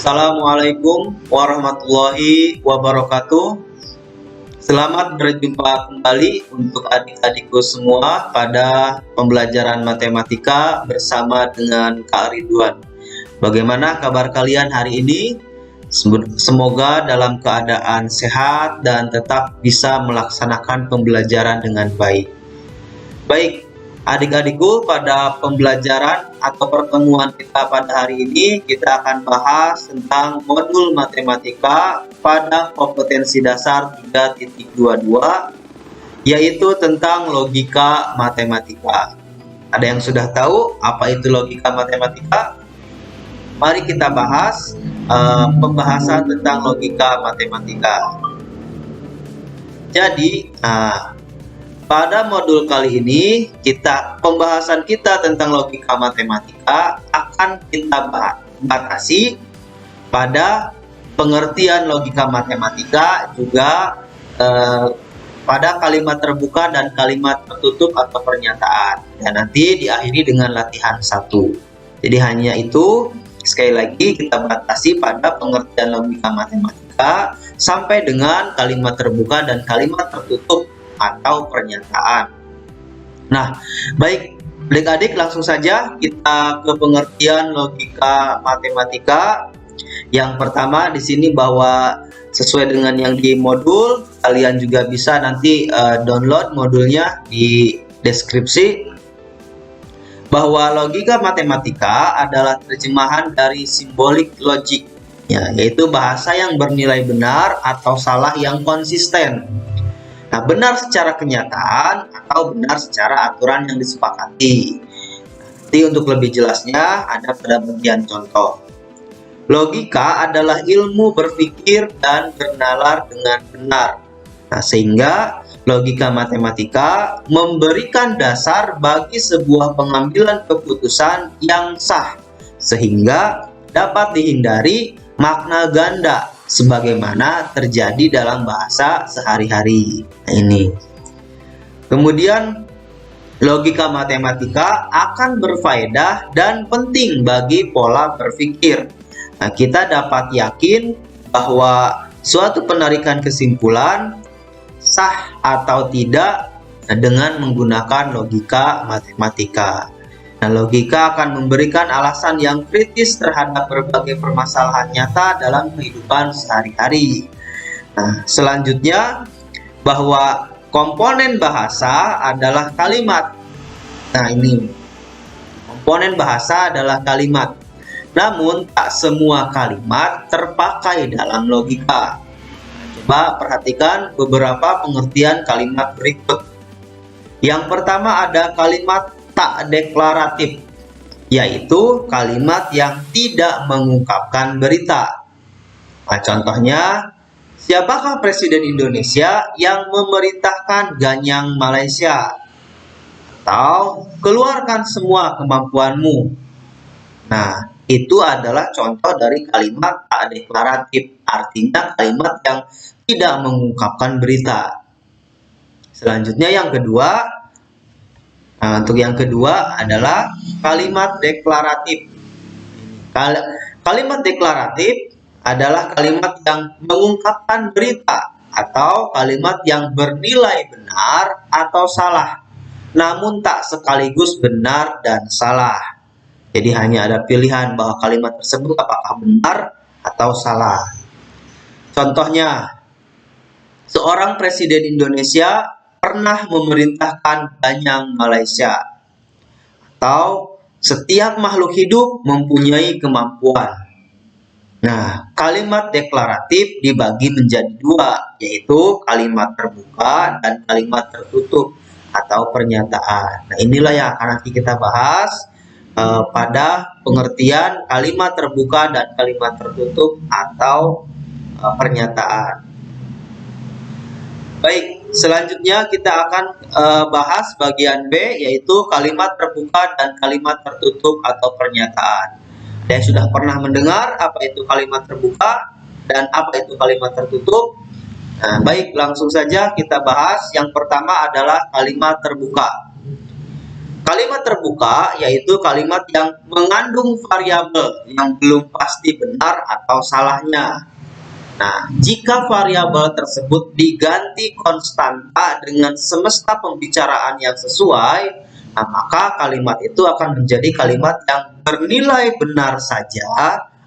Assalamualaikum warahmatullahi wabarakatuh. Selamat berjumpa kembali untuk adik-adikku semua pada pembelajaran matematika bersama dengan Kak Ridwan. Bagaimana kabar kalian hari ini? Semoga dalam keadaan sehat dan tetap bisa melaksanakan pembelajaran dengan baik. Baik, adik-adikku, pada pembelajaran atau pertemuan kita pada hari ini kita akan bahas tentang modul matematika pada kompetensi dasar 3.22, yaitu tentang logika matematika. Ada yang sudah tahu apa itu logika matematika? Mari kita bahas pembahasan tentang logika matematika. Jadi, pada modul kali ini pembahasan kita tentang logika matematika akan kita batasi pada pengertian logika matematika, juga pada kalimat terbuka dan kalimat tertutup atau pernyataan, dan nanti diakhiri dengan latihan 1. Jadi hanya itu, sekali lagi kita batasi pada pengertian logika matematika sampai dengan kalimat terbuka dan kalimat tertutup atau pernyataan. Nah, baik adik-adik, langsung saja kita ke pengertian logika matematika. Yang pertama di sini bahwa sesuai dengan yang di modul, kalian juga bisa nanti download modulnya di deskripsi, bahwa logika matematika adalah terjemahan dari simbolik logik, yaitu bahasa yang bernilai benar atau salah yang konsisten. Nah, benar secara kenyataan atau benar secara aturan yang disepakati. Nanti untuk lebih jelasnya ada pada bagian contoh. Logika adalah ilmu berpikir dan bernalar dengan benar. Nah, sehingga logika matematika memberikan dasar bagi sebuah pengambilan keputusan yang sah, sehingga dapat dihindari makna ganda sebagaimana terjadi dalam bahasa sehari-hari. Nah, ini. Kemudian logika matematika akan berfaedah dan penting bagi pola berpikir. Nah, kita dapat yakin bahwa suatu penarikan kesimpulan sah atau tidak dengan menggunakan logika matematika. Nah, logika akan memberikan alasan yang kritis terhadap berbagai permasalahan nyata dalam kehidupan sehari-hari. Nah, selanjutnya bahwa komponen bahasa adalah kalimat. Nah, ini komponen bahasa adalah kalimat. Namun tak semua kalimat terpakai dalam logika. Coba perhatikan beberapa pengertian kalimat berikut. Yang pertama ada kalimat tak deklaratif, yaitu kalimat yang tidak mengungkapkan berita. Nah, contohnya, siapakah Presiden Indonesia yang memerintahkan ganyang Malaysia? Atau keluarkan semua kemampuanmu. Nah, itu adalah contoh dari kalimat tak deklaratif, artinya kalimat yang tidak mengungkapkan berita. Selanjutnya yang kedua, untuk yang kedua adalah kalimat deklaratif. Kalimat deklaratif adalah kalimat yang mengungkapkan berita atau kalimat yang bernilai benar atau salah, namun tak sekaligus benar dan salah. Jadi hanya ada pilihan bahwa kalimat tersebut apakah benar atau salah. Contohnya, seorang presiden Indonesia pernah memerintahkan ganyang Malaysia. Atau setiap makhluk hidup mempunyai kemampuan. Nah, kalimat deklaratif dibagi menjadi dua, yaitu kalimat terbuka dan kalimat tertutup atau pernyataan. Nah, inilah yang akan nanti kita bahas pada pengertian kalimat terbuka dan kalimat tertutup atau pernyataan. Baik, selanjutnya kita akan bahas bagian B, yaitu kalimat terbuka dan kalimat tertutup atau pernyataan. Ada yang sudah pernah mendengar apa itu kalimat terbuka dan apa itu kalimat tertutup? Nah, baik, langsung saja kita bahas. Yang pertama adalah kalimat terbuka. Kalimat terbuka yaitu kalimat yang mengandung variabel yang belum pasti benar atau salahnya. Nah, jika variabel tersebut diganti konstanta dengan semesta pembicaraan yang sesuai, nah, maka kalimat itu akan menjadi kalimat yang bernilai benar saja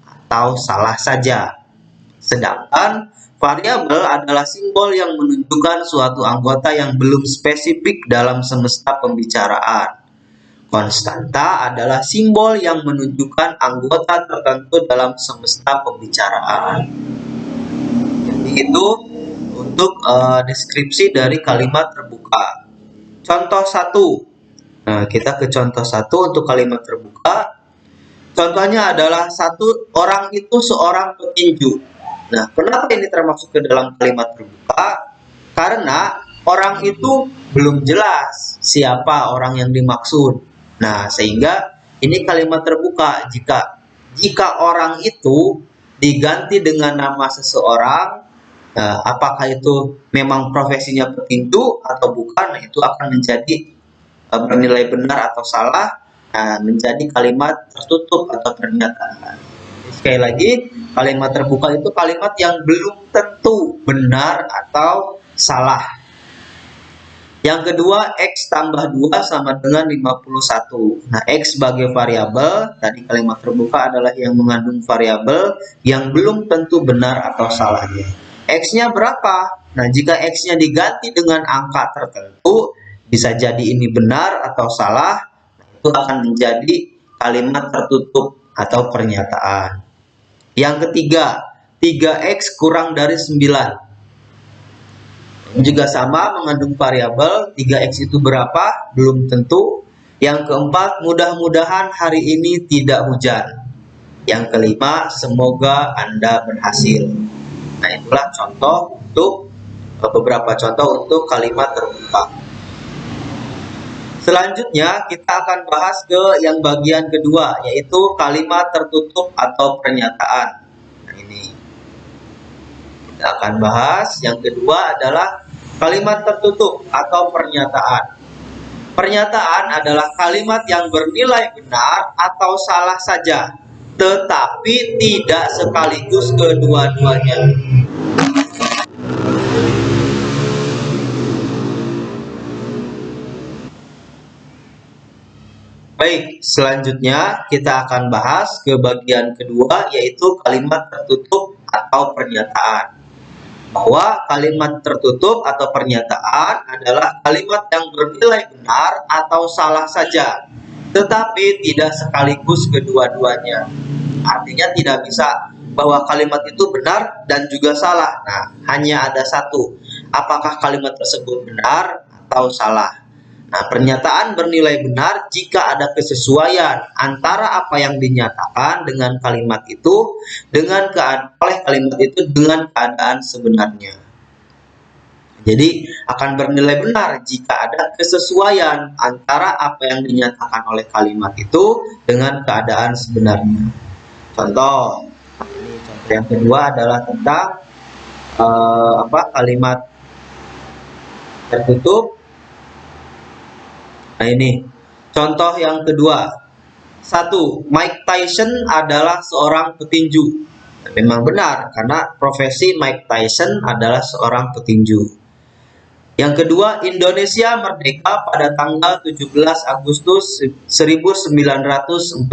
atau salah saja. Sedangkan variabel adalah simbol yang menunjukkan suatu anggota yang belum spesifik dalam semesta pembicaraan. Konstanta adalah simbol yang menunjukkan anggota tertentu dalam semesta pembicaraan. Jadi itu untuk deskripsi dari kalimat terbuka. Contoh 1. Nah, kita ke contoh 1 untuk kalimat terbuka. Contohnya adalah satu orang itu seorang petinju. Nah, kenapa ini termasuk ke dalam kalimat terbuka? Karena orang itu belum jelas siapa orang yang dimaksud. Nah, sehingga ini kalimat terbuka jika orang itu diganti dengan nama seseorang, apakah itu memang profesinya petinju atau bukan, nah, itu akan menjadi bernilai benar atau salah, menjadi kalimat tertutup atau pernyataan. Sekali lagi, kalimat terbuka itu kalimat yang belum tentu benar atau salah. Yang kedua, X tambah 2 sama dengan 51. Nah, X sebagai variabel, tadi kalimat terbuka adalah yang mengandung variabel yang belum tentu benar atau salahnya. X-nya berapa? Nah, jika X-nya diganti dengan angka tertentu, bisa jadi ini benar atau salah, itu akan menjadi kalimat tertutup atau pernyataan. Yang ketiga, 3X kurang dari 9. Juga sama, mengandung variabel. 3X itu berapa? Belum tentu. Yang keempat, mudah-mudahan hari ini tidak hujan. Yang kelima, semoga Anda berhasil. Nah, itulah contoh untuk beberapa contoh untuk kalimat terbuka. Selanjutnya, kita akan bahas ke yang bagian kedua, yaitu kalimat tertutup atau pernyataan. Kita akan bahas yang kedua adalah kalimat tertutup atau pernyataan. Pernyataan adalah kalimat yang bernilai benar atau salah saja, tetapi tidak sekaligus kedua-duanya. Baik, selanjutnya kita akan bahas ke bagian kedua, yaitu kalimat tertutup atau pernyataan. Bahwa kalimat tertutup atau pernyataan adalah kalimat yang bernilai benar atau salah saja, tetapi tidak sekaligus kedua-duanya. Artinya tidak bisa bahwa kalimat itu benar dan juga salah. Nah, hanya ada satu. Apakah kalimat tersebut benar atau salah? Nah, pernyataan bernilai benar jika ada kesesuaian antara apa yang dinyatakan dengan kalimat itu oleh kalimat itu dengan keadaan sebenarnya. Jadi, akan bernilai benar jika ada kesesuaian antara apa yang dinyatakan oleh kalimat itu dengan keadaan sebenarnya. Contoh, yang kedua adalah tentang kalimat tertutup. Nah, ini contoh yang kedua. 1. Mike Tyson adalah seorang petinju. Memang benar, karena profesi Mike Tyson adalah seorang petinju. Yang kedua, Indonesia merdeka pada tanggal 17 Agustus 1945.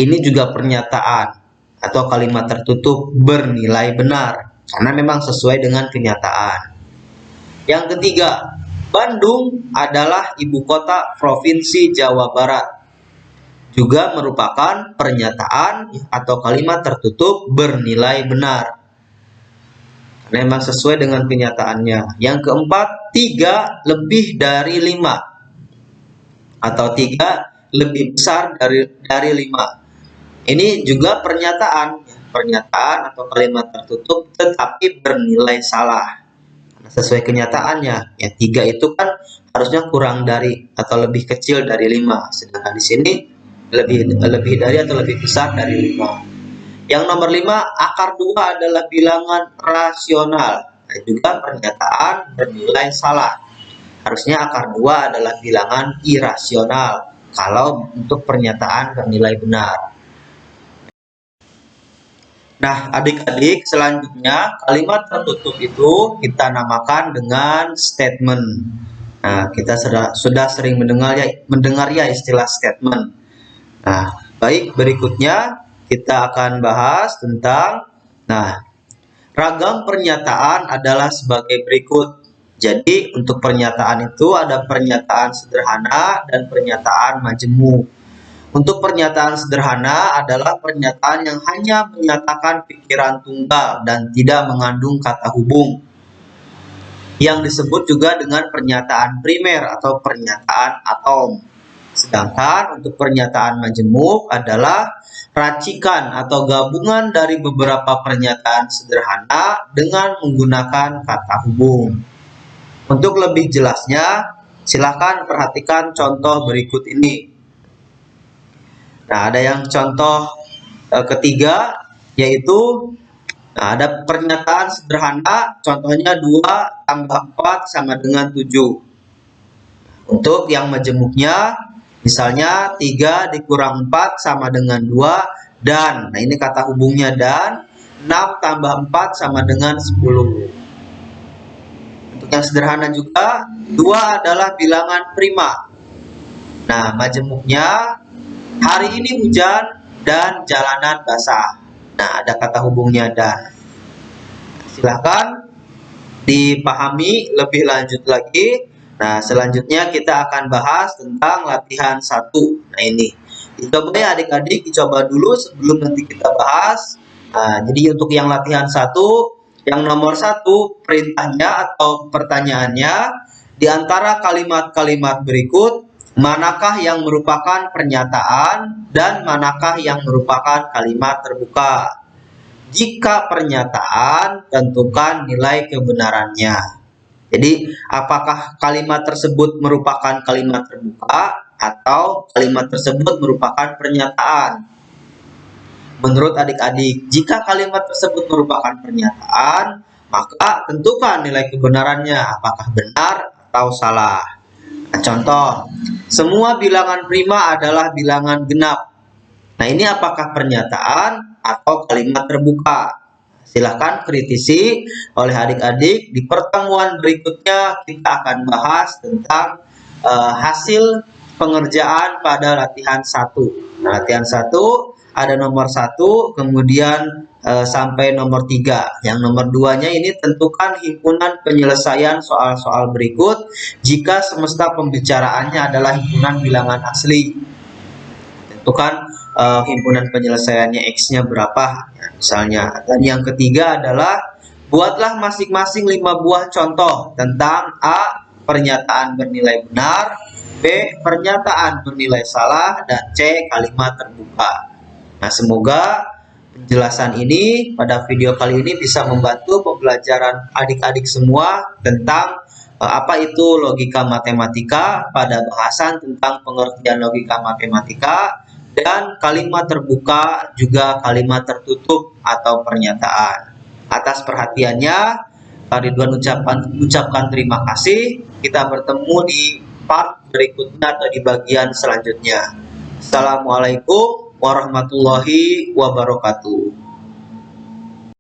Ini juga pernyataan atau kalimat tertutup bernilai benar, karena memang sesuai dengan kenyataan. Yang ketiga, Bandung adalah ibu kota Provinsi Jawa Barat. Juga merupakan pernyataan atau kalimat tertutup bernilai benar. Memang sesuai dengan kenyataannya. Yang keempat, 3 lebih dari 5. Atau 3 lebih besar dari 5. Ini juga pernyataan atau kalimat tertutup tetapi bernilai salah. Sesuai kenyataannya, ya 3 itu kan harusnya kurang dari atau lebih kecil dari 5, sedangkan di sini lebih dari atau lebih besar dari 5. Yang nomor 5, akar 2 adalah bilangan rasional. Nah, juga pernyataan bernilai salah. Harusnya akar 2 adalah bilangan irasional kalau untuk pernyataan bernilai benar. Nah, adik-adik, selanjutnya kalimat tertutup itu kita namakan dengan statement. Nah, kita sudah sering mendengar ya istilah statement. Nah, baik, berikutnya kita akan bahas tentang ragam pernyataan adalah sebagai berikut. Jadi, untuk pernyataan itu ada pernyataan sederhana dan pernyataan majemuk. Untuk pernyataan sederhana adalah pernyataan yang hanya menyatakan pikiran tunggal dan tidak mengandung kata hubung, yang disebut juga dengan pernyataan primer atau pernyataan atom. Sedangkan untuk pernyataan majemuk adalah racikan atau gabungan dari beberapa pernyataan sederhana dengan menggunakan kata hubung. Untuk lebih jelasnya, silakan perhatikan contoh berikut ini. Nah, ada yang contoh ketiga, yaitu ada pernyataan sederhana, contohnya 2 tambah 4 sama dengan 7. Untuk yang majemuknya, misalnya 3 dikurang 4 sama dengan 2, dan. Nah, ini kata hubungnya dan. 6 tambah 4 sama dengan 10. Untuk yang sederhana juga, 2 adalah bilangan prima. Nah, majemuknya, hari ini hujan dan jalanan basah. Nah, ada kata hubungnya dan. Silahkan dipahami lebih lanjut lagi. Nah, selanjutnya kita akan bahas tentang latihan 1. Nah, ini. Dicoba ya adik-adik, dicoba dulu sebelum nanti kita bahas. Nah, jadi untuk yang latihan 1, yang nomor 1, perintahnya atau pertanyaannya, di antara kalimat-kalimat berikut, manakah yang merupakan pernyataan dan manakah yang merupakan kalimat terbuka? Jika pernyataan, tentukan nilai kebenarannya. Jadi, apakah kalimat tersebut merupakan kalimat terbuka atau kalimat tersebut merupakan pernyataan? Menurut adik-adik, jika kalimat tersebut merupakan pernyataan, maka tentukan nilai kebenarannya, apakah benar atau salah. Contoh, semua bilangan prima adalah bilangan genap. Nah, ini apakah pernyataan atau kalimat terbuka? Silahkan kritisi oleh adik-adik. Di pertemuan berikutnya kita akan bahas tentang hasil pengerjaan pada latihan 1. Nah, latihan 1 ada nomor 1, kemudian sampai nomor 3. Yang nomor 2-nya ini tentukan himpunan penyelesaian soal-soal berikut jika semesta pembicaraannya adalah himpunan bilangan asli. Tentukan himpunan penyelesaiannya X-nya berapa, ya, misalnya. Dan yang ketiga adalah buatlah masing-masing 5 buah contoh tentang A. Pernyataan bernilai benar, B. Pernyataan bernilai salah, dan C. Kalimat terbuka. Nah, semoga penjelasan ini pada video kali ini bisa membantu pembelajaran adik-adik semua tentang apa itu logika matematika pada bahasan tentang pengertian logika matematika dan kalimat terbuka juga kalimat tertutup atau pernyataan. Atas perhatiannya, Kak Ridwan ucapkan terima kasih. Kita bertemu di part berikutnya atau di bagian selanjutnya. Assalamualaikum warahmatullahi wabarakatuh.